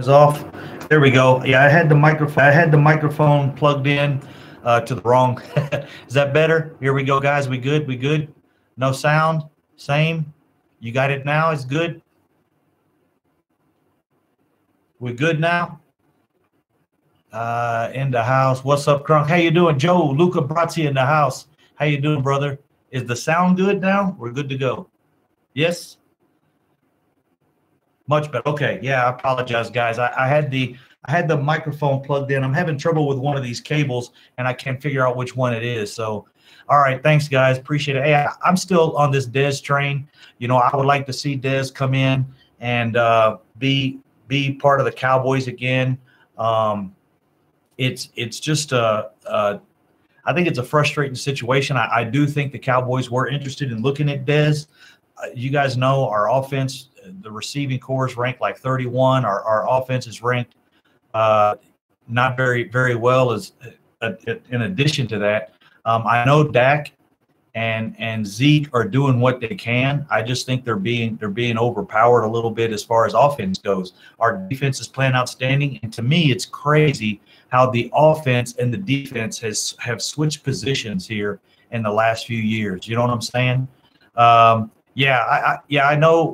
Is off. There we go. Yeah, I had the microphone. I had the microphone plugged in to the wrong. Is that better? Here we go, guys. We good? We good? No sound. Same. You got it now. It's good. We good now. In the house. What's up, Crunk? How you doing, Joe? Luca Brazzi in the house. How you doing, brother? Is the sound good now? We're good to go. Yes. Much better. Okay. Yeah, I apologize, guys. I had the microphone plugged in. I'm having trouble with one of these cables, and I can't figure out which one it is. So, all right. Thanks, guys. Appreciate it. Hey, I'm still on this Dez train. You know, I would like to see Dez come in and be part of the Cowboys again. It's just I think it's a frustrating situation. I do think the Cowboys were interested in looking at Dez. You guys know our offense, the receiving corps is ranked like 31. Our offense is ranked not very well. As in addition to that, I know Dak and Zeke are doing what they can. I just think they're being overpowered a little bit as far as offense goes. Our defense is playing outstanding, and to me, it's crazy how the offense and the defense have switched positions here in the last few years. You know what I'm saying? I know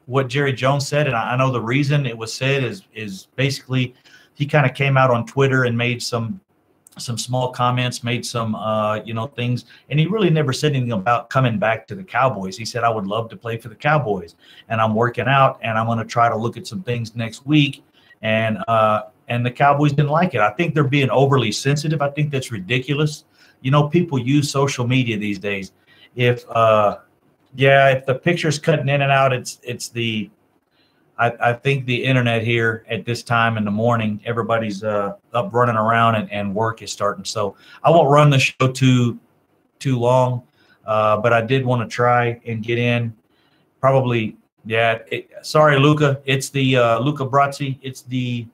what Jerry Jones said, and I know the reason it was said is basically he kind of came out on Twitter and made some small comments, made some things, and he really never said anything about coming back to the Cowboys. He said, I would love to play for the Cowboys, and I'm working out, and I'm going to try to look at some things next week. And the Cowboys didn't like it. I think they're being overly sensitive. I think that's ridiculous. You know, people use social media these days. If the picture's cutting in and out, I think the internet here at this time in the morning, everybody's up running around and work is starting. So I won't run the show too long, but I did want to try and get in. Probably, sorry, Luca. It's the Luca Brazzi. It's the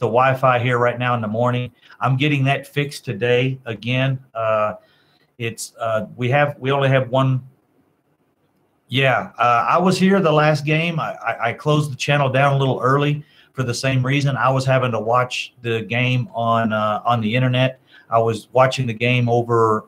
Wi-Fi here right now in the morning. I'm getting that fixed today again. We only have one. Yeah, I was here the last game. I closed the channel down a little early for the same reason. I was having to watch the game on the internet. I was watching the game over.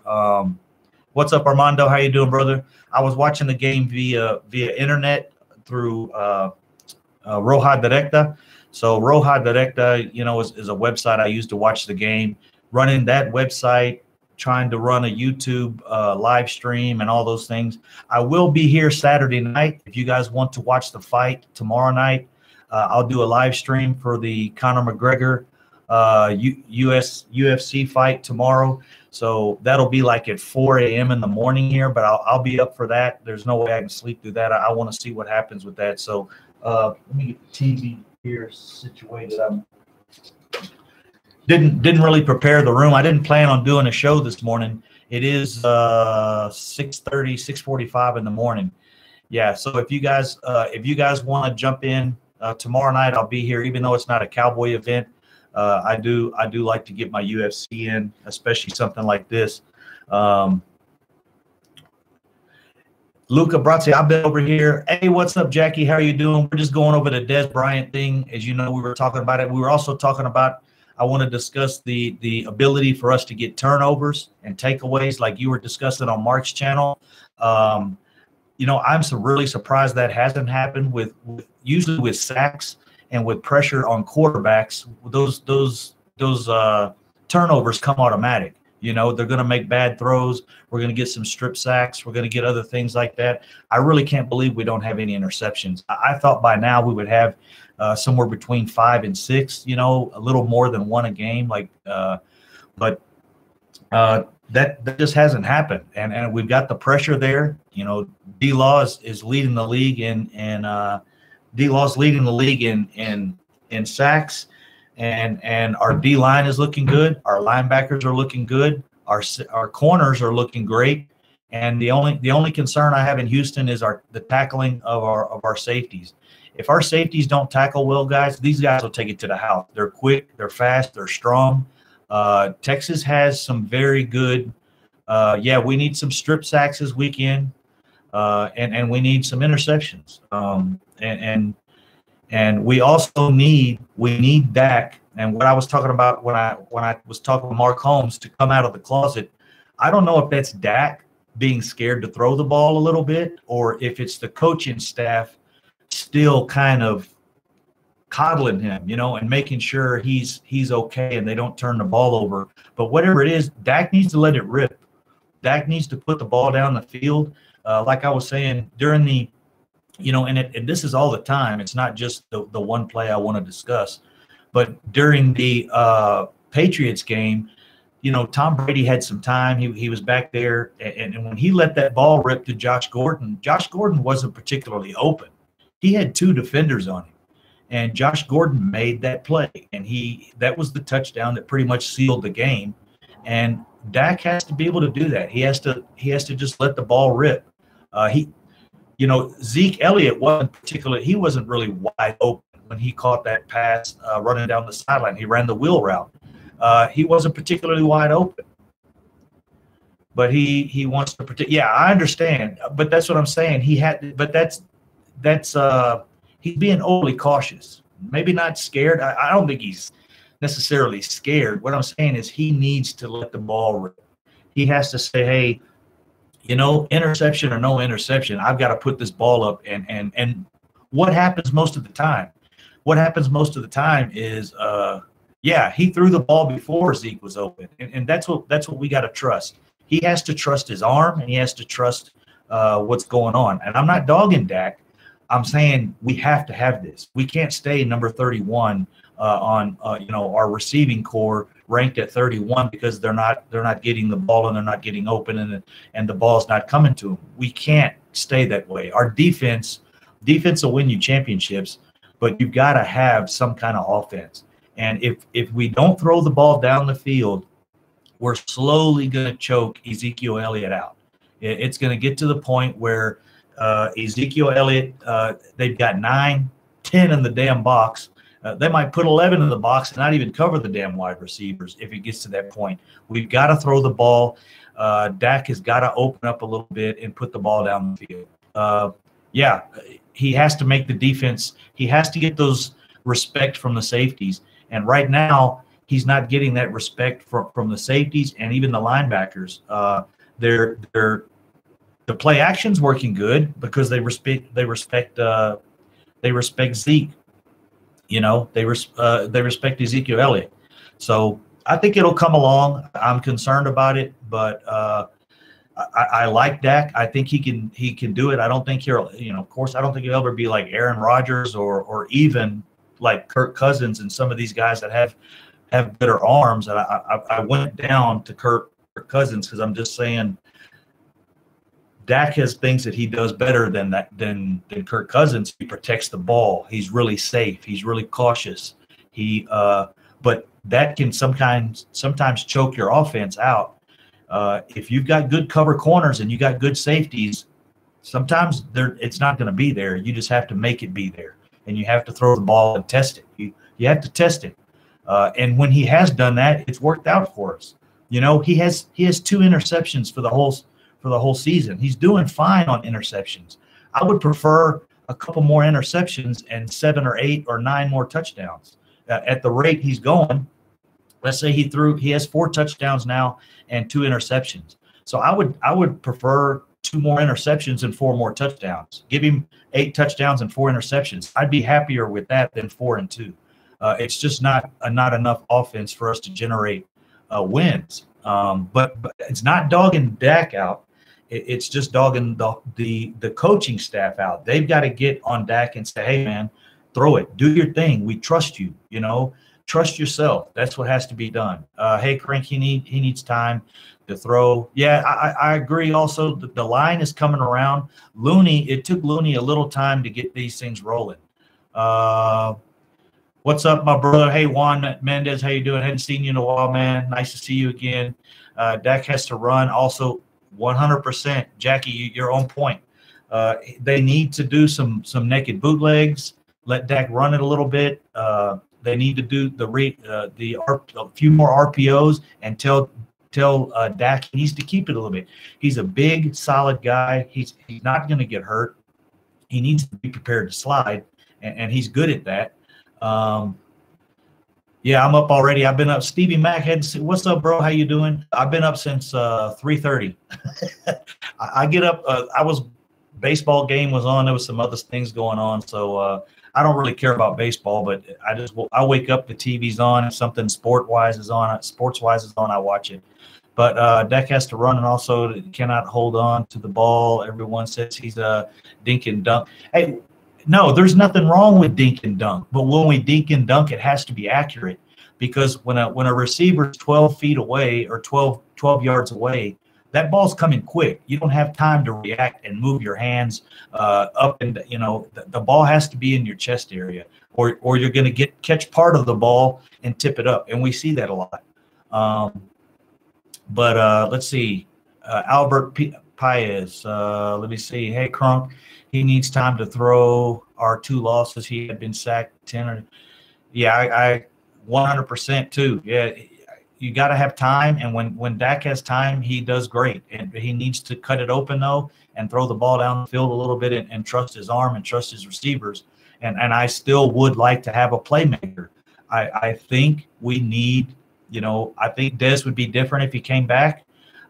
What's up, Armando? How you doing, brother? I was watching the game via internet through Roja Directa. So Roja Directa, is a website I use to watch the game. Running that website, trying to run a YouTube live stream and all those things. I will be here Saturday night. If you guys want to watch the fight tomorrow night, I'll do a live stream for the Conor McGregor UFC fight tomorrow. So that'll be like at 4 a.m. in the morning here, but I'll be up for that. There's no way I can sleep through that. I want to see what happens with that. So let me get the TV here situated. Didn't really prepare the room. I didn't plan on doing a show this morning. It is 6:30, 6:45 in the morning. Yeah. So if you guys want to jump in tomorrow night, I'll be here. Even though it's not a Cowboy event, I do like to get my UFC in, especially something like this. Luca Brazzi, I've been over here. Hey, what's up, Jackie? How are you doing? We're just going over the Dez Bryant thing. As you know, we were talking about it. We were also talking about, I want to discuss the ability for us to get turnovers and takeaways like you were discussing on Mark's channel. I'm really surprised that hasn't happened with usually with sacks and with pressure on quarterbacks. Those turnovers come automatic. They're going to make bad throws. We're going to get some strip sacks. We're going to get other things like that. I really can't believe we don't have any interceptions. I thought by now we would have somewhere between 5 and 6, a little more than one a game. But that just hasn't happened. And we've got the pressure there. D-Law is leading the league D-Law's leading the league in sacks. And our D-line is looking good. Our linebackers are looking good. Our corners are looking great. And the only concern I have in Houston is the tackling of our safeties. If our safeties don't tackle well, guys, these guys will take it to the house. They're quick, they're fast, they're strong. Texas has some very good. We need some strip sacks this weekend, and we need some interceptions. And we need Dak. And what I was talking about when I was talking with Mark Holmes to come out of the closet, I don't know if that's Dak being scared to throw the ball a little bit, or if it's the coaching staff still kind of coddling him, and making sure he's okay and they don't turn the ball over. But whatever it is, Dak needs to let it rip. Dak needs to put the ball down the field. Like I was saying during the, and this is all the time. It's not just the one play I want to discuss, but during the Patriots game, Tom Brady had some time. He was back there, and when he let that ball rip to Josh Gordon wasn't particularly open. He had two defenders on him, and Josh Gordon made that play, and that was the touchdown that pretty much sealed the game. And Dak has to be able to do that. He has to just let the ball rip. Zeke Elliott wasn't really wide open when he caught that pass running down the sideline. He ran the wheel route. He wasn't particularly wide open, but he wants to protect. Yeah, I understand, but that's what I'm saying. He's being overly cautious. Maybe not scared. I don't think he's necessarily scared. What I'm saying is he needs to let the ball rip. He has to say, hey, interception or no interception, I've got to put this ball up. And what happens most of the time? What happens most of the time is, he threw the ball before Zeke was open, and that's what we got to trust. He has to trust his arm, and he has to trust what's going on. And I'm not dogging Dak. I'm saying we have to have this. We can't stay number 31 on our receiving core ranked at 31 because they're not getting the ball and they're not getting open and the ball's not coming to them. We can't stay that way. Our defense will win you championships, but you've got to have some kind of offense. And if we don't throw the ball down the field, we're slowly going to choke Ezekiel Elliott out. It's going to get to the point where Ezekiel Elliott, they've got 9, 10 in the damn box. They might put 11 in the box and not even cover the damn wide receivers if it gets to that point. We've got to throw the ball. Dak has got to open up a little bit and put the ball down the field. He has to make the defense. He has to get those respect from the safeties. And right now, he's not getting that respect from the safeties and even the linebackers. The play action's working good because they respect Zeke. They respect Ezekiel Elliott. So I think it'll come along. I'm concerned about it, but I like Dak. I think he can do it. I don't think of course, I don't think he'll ever be like Aaron Rodgers or even like Kirk Cousins and some of these guys that have better arms. And I went down to Kirk Cousins because I'm just saying Dak has things that he does better than Kirk Cousins. He protects the ball. He's really safe. He's really cautious. But that can sometimes choke your offense out. If you've got good cover corners and you got good safeties, sometimes it's not going to be there. You just have to make it be there, and you have to throw the ball and test it. You have to test it. And when he has done that, it's worked out for us. He has 2 interceptions for the whole season. He's doing fine on interceptions. I would prefer a couple more interceptions and 7 or 8 or 9 more touchdowns. At the rate he's going, let's say he has 4 touchdowns now and 2 interceptions. So I would prefer 2 more interceptions and 4 more touchdowns. Give him 8 touchdowns and 4 interceptions. I'd be happier with that than 4 and 2. It's just not enough offense for us to generate wins. But it's not dogging Dak out. It's just dogging the coaching staff out. They've got to get on Dak and say, hey, man, throw it. Do your thing. We trust you. Trust yourself. That's what has to be done. Hey, Crank, he needs time to throw. Yeah, I agree also. The line is coming around. It took Looney a little time to get these things rolling. What's up, my brother? Hey, Juan Mendez, how you doing? Hadn't seen you in a while, man. Nice to see you again. Dak has to run. Also, 100%. Jackie, you're on point. They need to do some naked bootlegs. Let Dak run it a little bit. They need to do a few more RPOs and tell Dak he needs to keep it a little bit. He's a big, solid guy. He's not going to get hurt. He needs to be prepared to slide. and he's good at that. Yeah, I'm up already. I've been up. Stevie Mack what's up, bro? How you doing? I've been up since 3:30. I get up. Baseball game was on. There was some other things going on, so I don't really care about baseball. But I wake up, the TV's on. If something sports-wise is on, I watch it. But Dak has to run, and also cannot hold on to the ball. Everyone says he's a dink and dunk. Hey. No, there's nothing wrong with dink and dunk, but when we dink and dunk, it has to be accurate, because when a receiver is 12 feet away or 12 yards away, that ball's coming quick. You don't have time to react and move your hands up, and the ball has to be in your chest area, or you're going to catch part of the ball and tip it up, and we see that a lot. But let's see, Albert Paez. Let me see. Hey, Crunk. He needs time to throw. Our 2 losses, he had been sacked 10. Yeah, I 100% too. Yeah, you got to have time, and when Dak has time, he does great. And he needs to cut it open though, and throw the ball down the field a little bit, and trust his arm and trust his receivers. And I still would like to have a playmaker. I think we need. I think Dez would be different if he came back.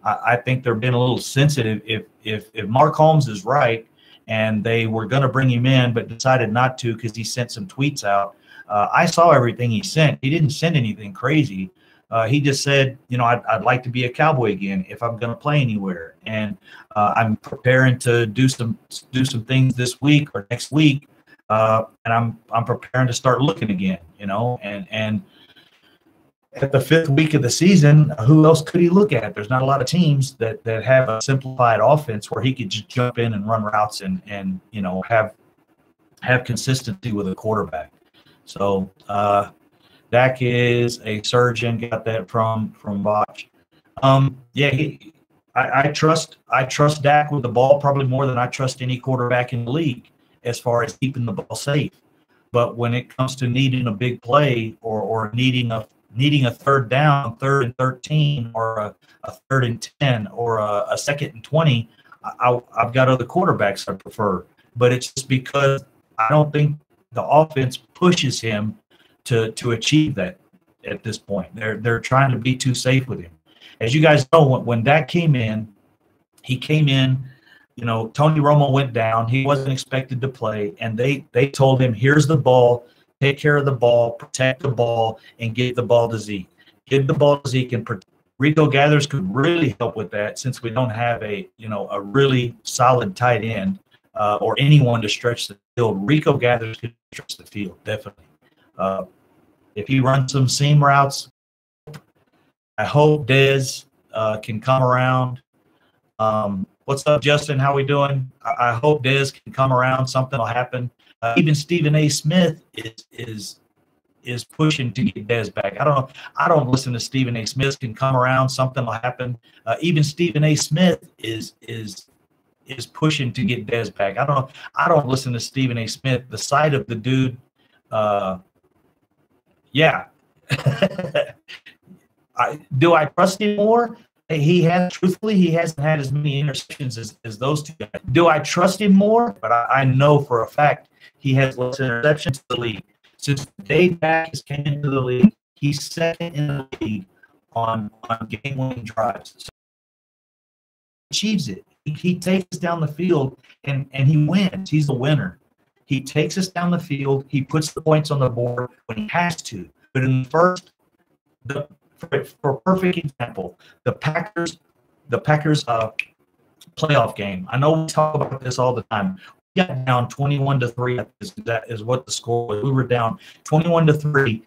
I think they're being a little sensitive. If Mark Holmes is right, and they were going to bring him in, but decided not to because he sent some tweets out. I saw everything he sent. He didn't send anything crazy. He just said, I'd like to be a Cowboy again if I'm going to play anywhere, and I'm preparing to do some things this week or next week, and I'm preparing to start looking again. And at the 5th week of the season, who else could he look at? There's not a lot of teams that have a simplified offense where he could just jump in and run routes and have consistency with a quarterback. So Dak is a surgeon. Got that from Botch. Yeah, I trust Dak with the ball probably more than I trust any quarterback in the league as far as keeping the ball safe. But when it comes to needing a big play or needing a 3rd down, 3rd and 13, or a 3rd and 10, or a 2nd and 20, I've got other quarterbacks I prefer. But it's just because I don't think the offense pushes him to achieve that at this point. They're trying to be too safe with him. As you guys know, when Dak came in, he came in. Tony Romo went down. He wasn't expected to play, and they told him, "Here's the ball. Take care of the ball, protect the ball, and give the ball to Zeke. Give the ball to Zeke." And Rico Gathers could really help with that, since we don't have a really solid tight end or anyone to stretch the field. Rico Gathers could stretch the field, definitely. If he runs some seam routes, I hope Dez can come around. What's up, Justin? How we doing? I hope Dez can come around. Something will happen. Even Stephen A. Smith is pushing to get Dez back. I don't know. I don't listen to Stephen A. Smith. Can come around. Something will happen. Even Stephen A. Smith is pushing to get Dez back. I don't know. I don't listen to Stephen A. Smith. The sight of the dude. Yeah. Do I trust him more? Truthfully, he hasn't had as many interceptions as those two guys. Do I trust him more? But I know for a fact he has less interceptions in the league. Since the day Dak has came into the league, he's 2nd in the league on game-winning drives. So he achieves it. He takes us down the field, and he wins. He's a winner. He takes us down the field. He puts the points on the board when he has to. But in the first, for a perfect example, the Packers playoff game. I know we talk about this all the time. We got down 21-3. That is what the score was. We were down 21-3.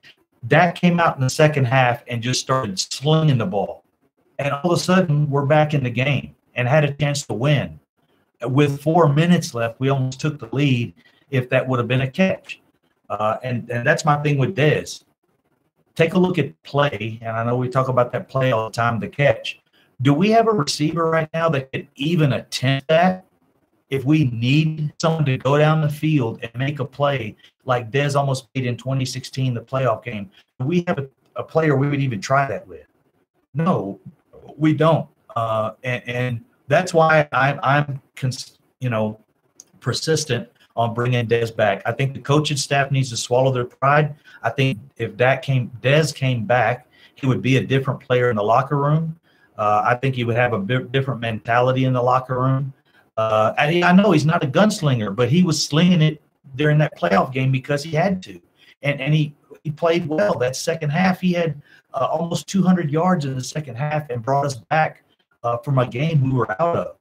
Dak came out in the second half and just started slinging the ball. And all of a sudden, we're back in the game and had a chance to win. With 4 minutes left, we almost took the lead if that would have been a catch. And that's my thing with Dez. Take a look at play, and I know we talk about that play all the time, the catch. Do we have a receiver right now that could even attempt that? If we need someone to go down the field and make a play like Dez almost made in 2016, the playoff game, do we have a player we would even try that with? No, we don't. And that's why I'm persistent on bringing Dez back. I think the coaching staff needs to swallow their pride. I think if Dez came back, he would be a different player in the locker room. I think he would have a different mentality in the locker room. I know he's not a gunslinger, but he was slinging it during that playoff game because he had to, and he played well. That second half, he had almost 200 yards in the second half and brought us back from a game we were out of.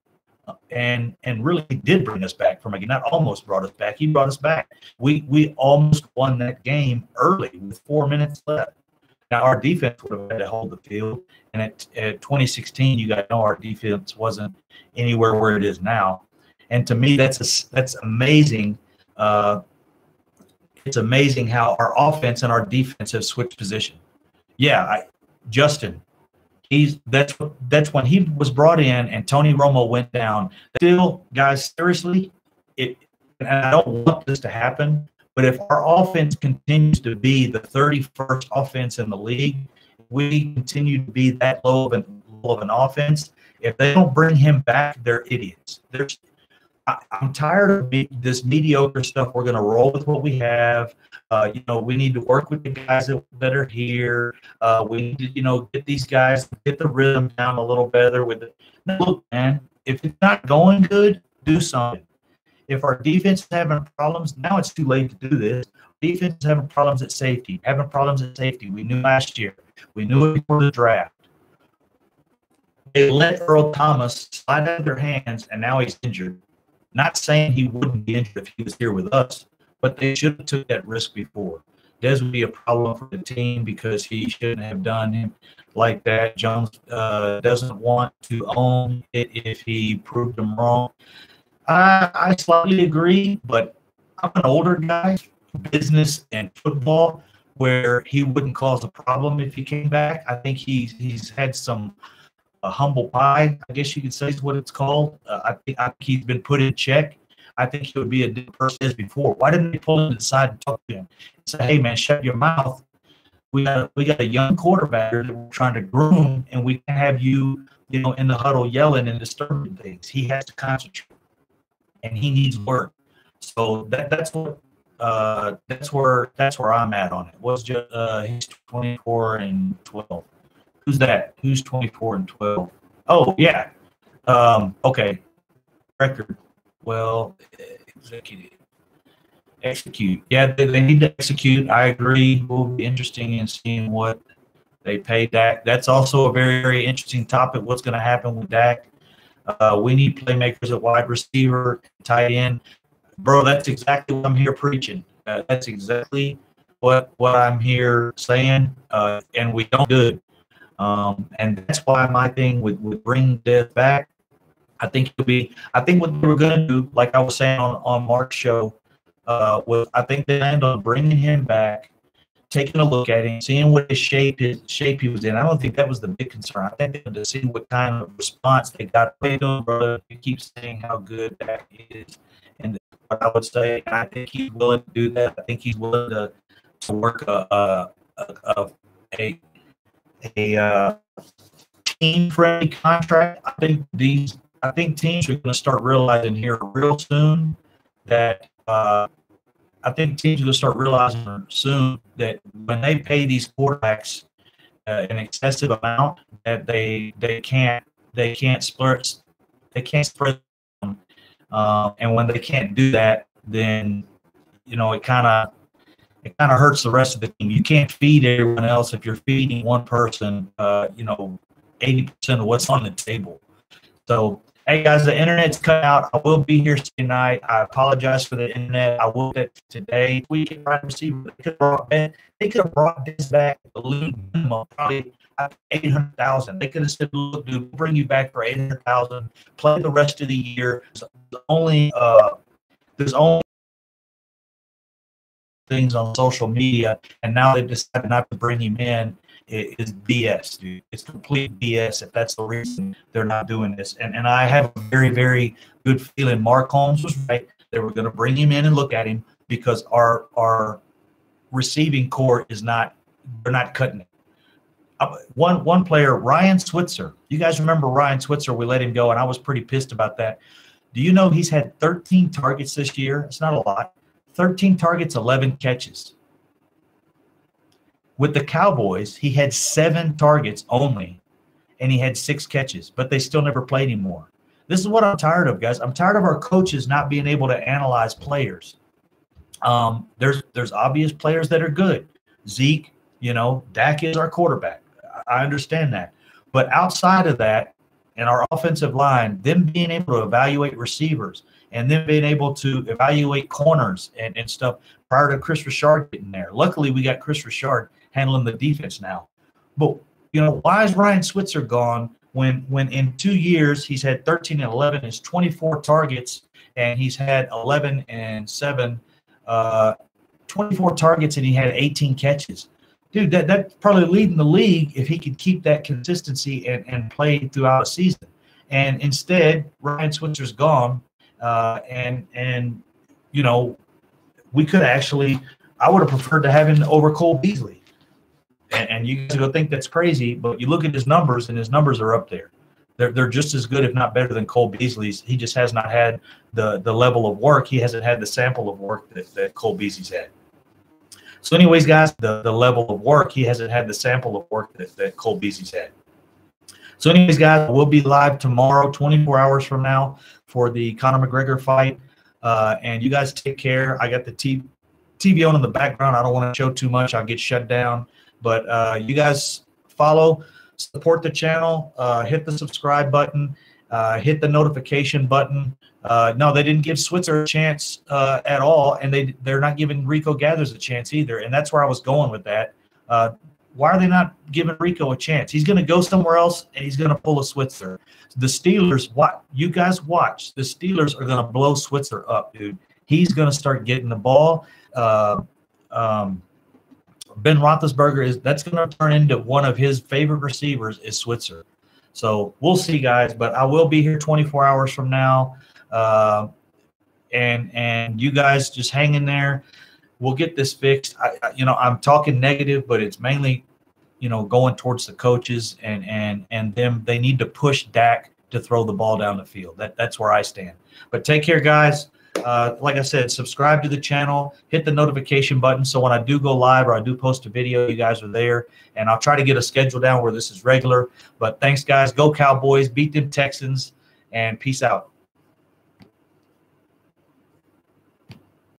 And really did bring us back from a game. Not almost brought us back. He brought us back. We almost won that game early with 4 minutes left. Now, our defense would have had to hold the field. And at 2016, you guys know our defense wasn't anywhere where it is now. And to me, that's amazing. It's amazing how our offense and our defense have switched position. Yeah, Justin, that's when he was brought in and Tony Romo went down. Still, guys, seriously, and I don't want this to happen, but if our offense continues to be the 31st offense in the league, we continue to be that low of an offense. If they don't bring him back, they're idiots. I'm tired of this mediocre stuff. We're going to roll with what we have. We need to work with the guys that are here. We need to, get these guys, get the rhythm down a little better with it. Now, look, man, if it's not going good, do something. If our defense is having problems, now it's too late to do this. Defense is having problems at safety. We knew last year. We knew it before the draft. They let Earl Thomas slide out of their hands, and now he's injured. Not saying he wouldn't be injured if he was here with us, but they should have took that risk before. Dez would be a problem for the team because he shouldn't have done him like that. Jones doesn't want to own it if he proved him wrong. I slightly agree, but I'm an older guy, business and football, where he wouldn't cause a problem if he came back. I think he's had some humble pie, I guess you could say is what it's called. I think he's been put in check. I think he would be a different person as before. Why didn't they pull him aside and talk to him and say, "Hey, man, shut your mouth. We got a young quarterback that we're trying to groom, and we can't have you, in the huddle yelling and disturbing things. He has to concentrate, and he needs work." So that's where I'm at on it. Was just he's 24 and 12. Who's that? Who's 24 and 12? Oh, yeah. Okay. Record. Well, execute. Yeah, they need to execute. I agree. It will be interesting in seeing what they pay Dak. That's also a very, very interesting topic. What's going to happen with Dak? We need playmakers at wide receiver, tight end. Bro, that's exactly what I'm here preaching. That's exactly what I'm here saying, and we don't do it. And that's why my thing with bringing Dez back, I think what we were going to do, like I was saying on Mark's show, was I think they end on bringing him back, taking a look at him, seeing what his shape he was in. I don't think that was the big concern. I think they wanted to see what kind of response they got. Hey, doing, brother, you keep saying how good that is, and what I would say, I think he's willing to do that. I think he's willing to work a team-friendly contract. I think teams are going to start realizing here real soon that when they pay these quarterbacks an excessive amount, that they can't spread them. And when they can't do that, then it kind of hurts the rest of the team. You can't feed everyone else if you're feeding one person, 80% of what's on the table. So, hey, guys, the internet's cut out. I will be here tonight. I apologize for the internet. I will get today. We can try to receive. They could have brought this back the league minimum, probably 800,000. They could have said, "Look, dude, we'll bring you back for 800,000. Play the rest of the year." There's only things on social media, and now they've decided not to bring him in. It is BS, dude. It's complete BS if that's the reason they're not doing this. And I have a very, very good feeling Mark Holmes was right. They were going to bring him in and look at him because our receiving core they're not cutting it. One player, Ryan Switzer. You guys remember Ryan Switzer? We let him go, and I was pretty pissed about that. Do you know he's had 13 targets this year? It's not a lot. 13 targets, 11 catches. With the Cowboys, he had 7 targets only, and he had 6 catches, but they still never played him more. This is what I'm tired of, guys. I'm tired of our coaches not being able to analyze players. There's obvious players that are good. Zeke, you know, Dak is our quarterback. I understand that. But outside of that, and our offensive line, them being able to evaluate receivers and them being able to evaluate corners and stuff prior to Chris Richard getting there. Luckily, we got Chris Richard handling the defense now. But, you know, why is Ryan Switzer gone when in 2 years he's had 13 and 11, his 24 targets, and he's had 11 and 7, 24 targets, and he had 18 catches? Dude, that's probably leading the league if he could keep that consistency and play throughout a season. And instead, Ryan Switzer's gone, and you know, we could actually – I would have preferred to have him over Cole Beasley. And you guys will think that's crazy, but you look at his numbers, and his numbers are up there. They're just as good, if not better, than Cole Beasley's. He just has not had the level of work. He hasn't had the sample of work that Cole Beasley's had. So anyways, guys, the level of work, he hasn't had the sample of work that Cole Beasley's had. So anyways, guys, we'll be live tomorrow, 24 hours from now, for the Conor McGregor fight. And you guys take care. I got the TV on in the background. I don't want to show too much. I'll get shut down. But you guys follow, support the channel, hit the subscribe button, hit the notification button. No, they didn't give Switzer a chance at all, and they're not giving Rico Gathers a chance either, and that's where I was going with that. Why are they not giving Rico a chance? He's going to go somewhere else, and he's going to pull a Switzer. The Steelers, you guys watch. The Steelers are going to blow Switzer up, dude. He's going to start getting the ball. Ben Roethlisberger that's going to turn into one of his favorite receivers is Switzer. So we'll see, guys. But I will be here 24 hours from now. And you guys just hang in there. We'll get this fixed. I'm talking negative, but it's mainly, going towards the coaches and them. They need to push Dak to throw the ball down the field. That's where I stand. But take care, guys. Like I said, subscribe to the channel, hit the notification button, so when I do go live or I do post a video, you guys are there, and I'll try to get a schedule down where this is regular. But thanks, guys. Go Cowboys, beat them Texans, and peace out.